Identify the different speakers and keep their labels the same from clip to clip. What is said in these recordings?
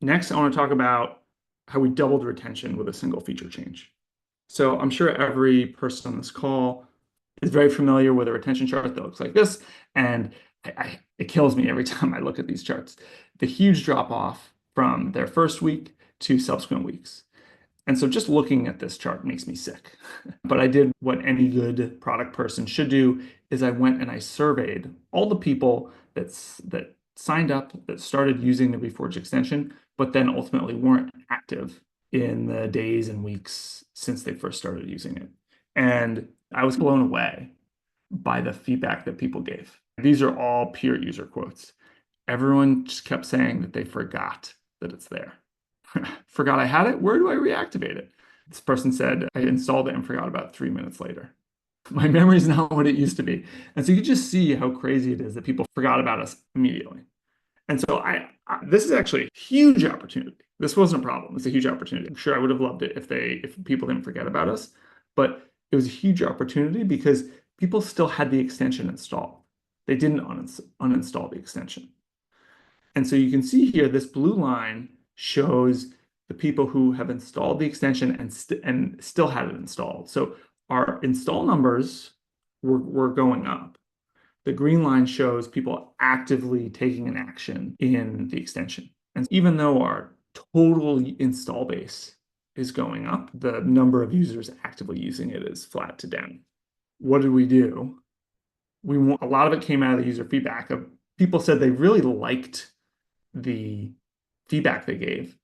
Speaker 1: Next, I want to talk about how we doubled retention with a single feature change. So I'm sure every person on this call is very familiar with a retention chart that looks like this, and it kills me every time I look at these charts. The huge drop off from their first week to subsequent weeks. And so just looking at this chart makes me sick. But I did what any good product person should do is I went and I surveyed all the people that signed up, that started using the Reforge extension, but then ultimately weren't active in the days and weeks since they first started using it. And I was blown away by the feedback that people gave. These are all peer user quotes. Everyone just kept saying that they forgot that it's there. Forgot I had it. Where do I reactivate it? This person said, I installed it and forgot about 3 minutes later. My memory is not what it used to be. And so you can just see how crazy it is that people forgot about us immediately. And so this is actually a huge opportunity. This wasn't a problem. It's a huge opportunity. I'm sure I would have loved it if people didn't forget about us, but it was a huge opportunity because people still had the extension installed. They didn't uninstall the extension. And so you can see here, this blue line shows the people who have installed the extension and still had it installed. So our install numbers were going up. The green line shows people actively taking an action in the extension. And even though our total install base is going up, the number of users actively using it is flat to down. What did we do? A lot of it came out of the user feedback. People said they really liked the feedback they gave.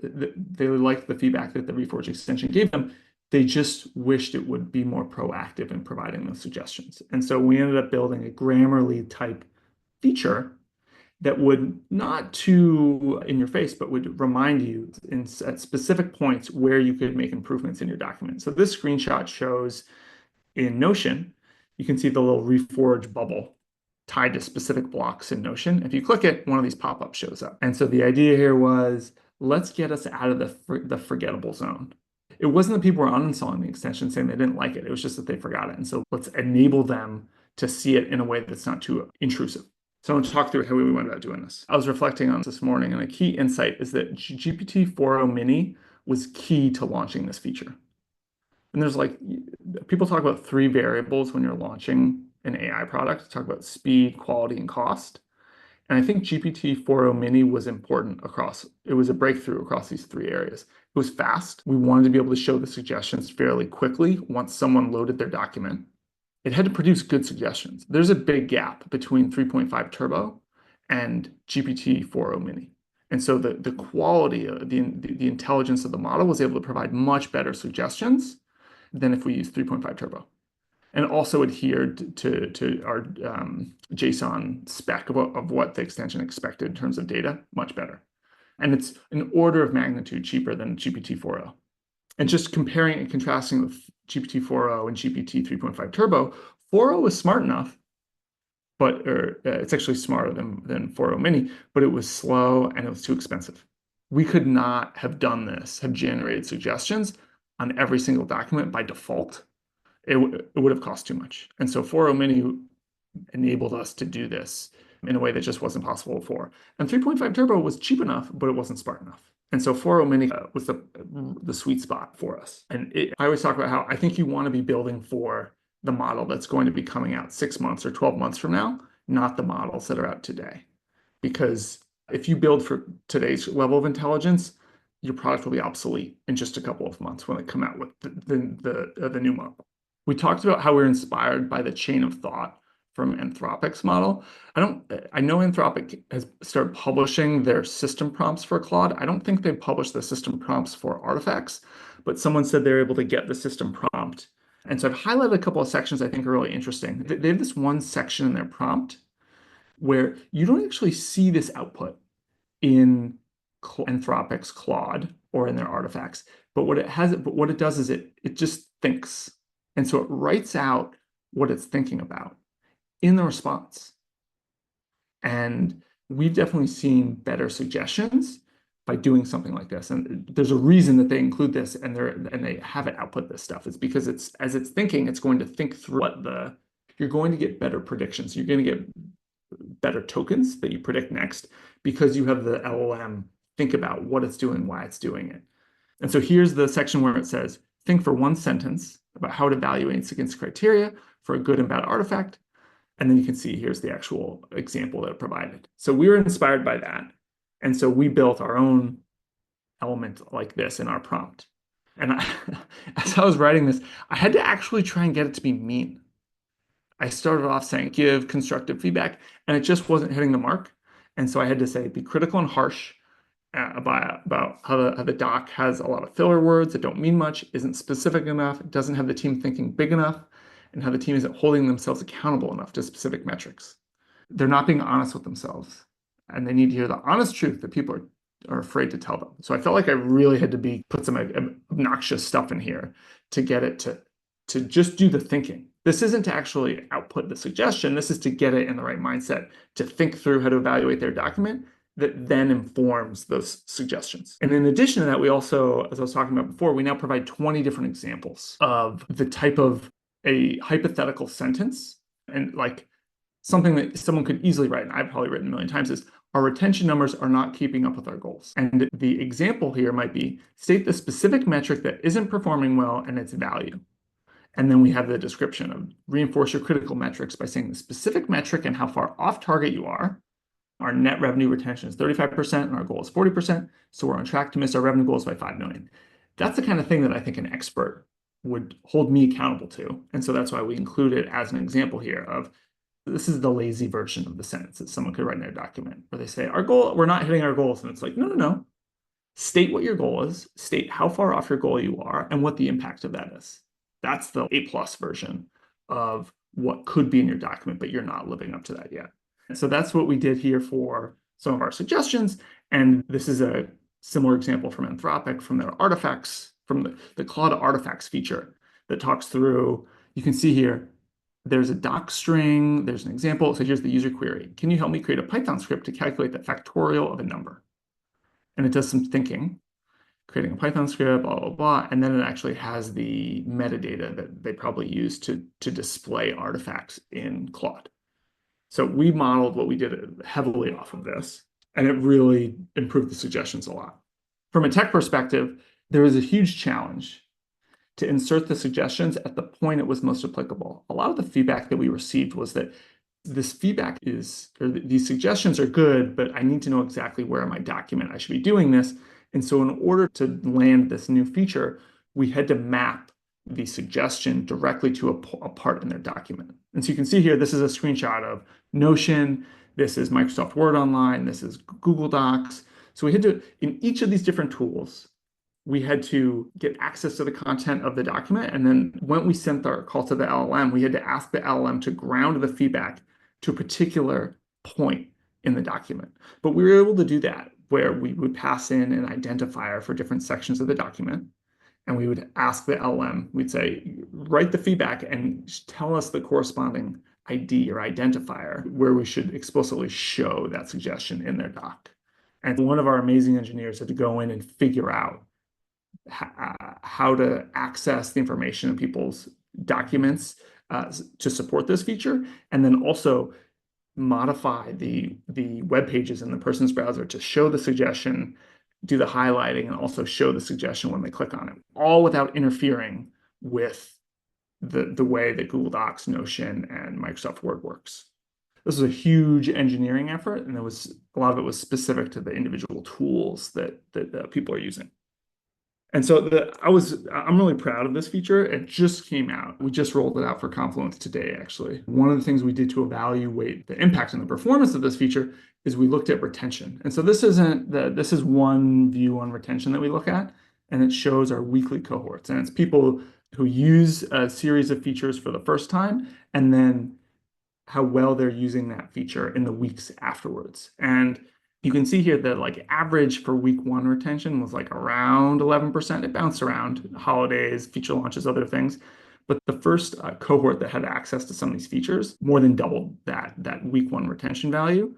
Speaker 1: They liked the feedback that the Reforge extension gave them. They just wished it would be more proactive in providing those suggestions. And so we ended up building a Grammarly type feature that would not too in your face, but would remind you at specific points where you could make improvements in your document. So this screenshot shows in Notion, you can see the little Reforge bubble tied to specific blocks in Notion. If you click it, one of these pop-ups shows up. And so the idea here was, let's get us out of the forgettable zone. It wasn't that people were uninstalling the extension saying they didn't like it. It was just that they forgot it. And so let's enable them to see it in a way that's not too intrusive. So I want to talk through how we went about doing this. I was reflecting on this morning, and a key insight is that GPT-4o Mini was key to launching this feature. And there's people talk about three variables when you're launching an AI product, talk about speed, quality, and cost. And I think GPT-4o Mini was important it was a breakthrough across these three areas. It was fast. We wanted to be able to show the suggestions fairly quickly once someone loaded their document. It had to produce good suggestions. There's a big gap between 3.5 Turbo and GPT-4o Mini. And so the quality of the intelligence of the model was able to provide much better suggestions than if we use 3.5 Turbo. And also adhered to our JSON spec of what the extension expected in terms of data, much better. And it's an order of magnitude cheaper than GPT-4o. And just comparing and contrasting with GPT-4o and GPT 3.5 Turbo, 4o is smart enough, but it's actually smarter than 4o Mini, but it was slow and it was too expensive. We could not have done this, have generated suggestions on every single document by default. It would have cost too much. And so 4o Mini enabled us to do this in a way that just wasn't possible before. And 3.5 Turbo was cheap enough, but it wasn't smart enough. And so 4o Mini was the sweet spot for us. And I always talk about how I think you want to be building for the model that's going to be coming out 6 months or 12 months from now, not the models that are out today. Because if you build for today's level of intelligence, your product will be obsolete in just a couple of months when they come out with the new model. We talked about how we're inspired by the chain of thought from Anthropic's model. I know Anthropic has started publishing their system prompts for Claude. I don't think they've published the system prompts for artifacts, but someone said they're able to get the system prompt. And so I've highlighted a couple of sections I think are really interesting. They have this one section in their prompt where you don't actually see this output in Anthropic's Claude or in their artifacts. But what it does is it just thinks. And so it writes out what it's thinking about in the response. And we've definitely seen better suggestions by doing something like this. And there's a reason that they include this and they have it output this stuff. It's because as it's thinking, it's going to think through you're going to get better predictions. You're going to get better tokens that you predict next because you have the LLM think about what it's doing, why it's doing it. And so here's the section where it says, think for one sentence about how it evaluates against criteria for a good and bad artifact. And then you can see here's the actual example that it provided. So we were inspired by that. And so we built our own element like this in our prompt. And as I was writing this, I had to actually try and get it to be mean. I started off saying, give constructive feedback, and it just wasn't hitting the mark. And so I had to say, be critical and harsh about how the doc has a lot of filler words that don't mean much, isn't specific enough, doesn't have the team thinking big enough, and how the team isn't holding themselves accountable enough to specific metrics. They're not being honest with themselves, and they need to hear the honest truth that people are afraid to tell them. So I felt like I really had to put some obnoxious stuff in here to get it to just do the thinking. This isn't to actually output the suggestion. This is to get it in the right mindset, to think through how to evaluate their document that then informs those suggestions. And in addition to that, we also, as I was talking about before, we now provide 20 different examples of the type of a hypothetical sentence. And like something that someone could easily write, and I've probably written a million times, is our retention numbers are not keeping up with our goals. And the example here might be, state the specific metric that isn't performing well and its value. And then we have the description of reinforce your critical metrics by saying the specific metric and how far off target you are. Our net revenue retention is 35% and our goal is 40%. So we're on track to miss our revenue goals by 5 million. That's the kind of thing that I think an expert would hold me accountable to. And so that's why we include it as an example here of, this is the lazy version of the sentence that someone could write in their document where they say, we're not hitting our goals. And it's like, no. State what your goal is, state how far off your goal you are and what the impact of that is. That's the A+ version of what could be in your document, but you're not living up to that yet. And so that's what we did here for some of our suggestions. And this is a similar example from Anthropic, from their artifacts, from the Claude artifacts feature that talks through, you can see here, there's a doc string, there's an example. So here's the user query. Can you help me create a Python script to calculate the factorial of a number? And it does some thinking, creating a Python script, blah, blah, blah. And then it actually has the metadata that they probably use to display artifacts in Claude. So we modeled what we did heavily off of this, and it really improved the suggestions a lot. From a tech perspective, there was a huge challenge to insert the suggestions at the point it was most applicable. A lot of the feedback that we received was that this feedback these suggestions are good, but I need to know exactly where in my document I should be doing this. And so in order to land this new feature, we had to map the suggestion directly to a part in their document. And so you can see here, this is a screenshot of Notion. This is Microsoft Word Online. This is Google Docs. So we had to, in each of these different tools, we had to get access to the content of the document. And then when we sent our call to the LLM, we had to ask the LLM to ground the feedback to a particular point in the document. But we were able to do that where we would pass in an identifier for different sections of the document. And we would ask the LLM, we'd say, write the feedback and tell us the corresponding ID or identifier where we should explicitly show that suggestion in their doc. And one of our amazing engineers had to go in and figure out how to access the information in people's documents to support this feature, and then also modify the web pages in the person's browser to show the suggestion, do the highlighting, and also show the suggestion when they click on it, all without interfering with the way that Google Docs, Notion, and Microsoft Word works. This was a huge engineering effort, and a lot of it was specific to the individual tools that people are using. And so I'm really proud of this feature. It just came out. We just rolled it out for Confluence today, actually. One of the things we did to evaluate the impact and the performance of this feature is we looked at retention. And so this is one view on retention that we look at, and it shows our weekly cohorts. And it's people who use a series of features for the first time, and then how well they're using that feature in the weeks afterwards. And you can see here that like average for week 1 retention was like around 11%. It bounced around holidays, feature launches, other things. But the first cohort that had access to some of these features more than doubled that week 1 retention value.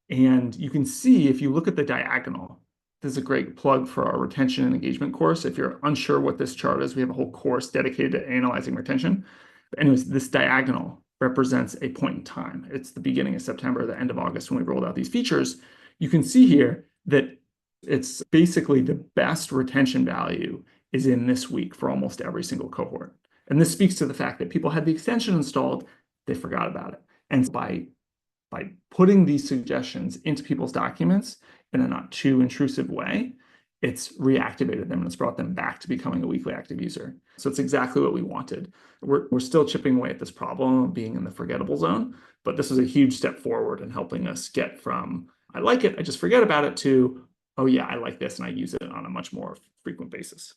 Speaker 1: And you can see if you look at the diagonal, this is a great plug for our retention and engagement course. If you're unsure what this chart is, we have a whole course dedicated to analyzing retention. But anyways, this diagonal represents a point in time. It's the beginning of September, the end of August when we rolled out these features. You can see here that It's basically the best retention value is in this week for almost every single cohort. And this speaks to the fact that people had the extension installed, they forgot about it. And by putting these suggestions into people's documents in a not too intrusive way, it's reactivated them and it's brought them back to becoming a weekly active user. So it's exactly what we wanted. We're still chipping away at this problem of being in the forgettable zone, but this was a huge step forward in helping us get from, I like it, I just forget about it, to, oh yeah, I like this and I use it on a much more frequent basis.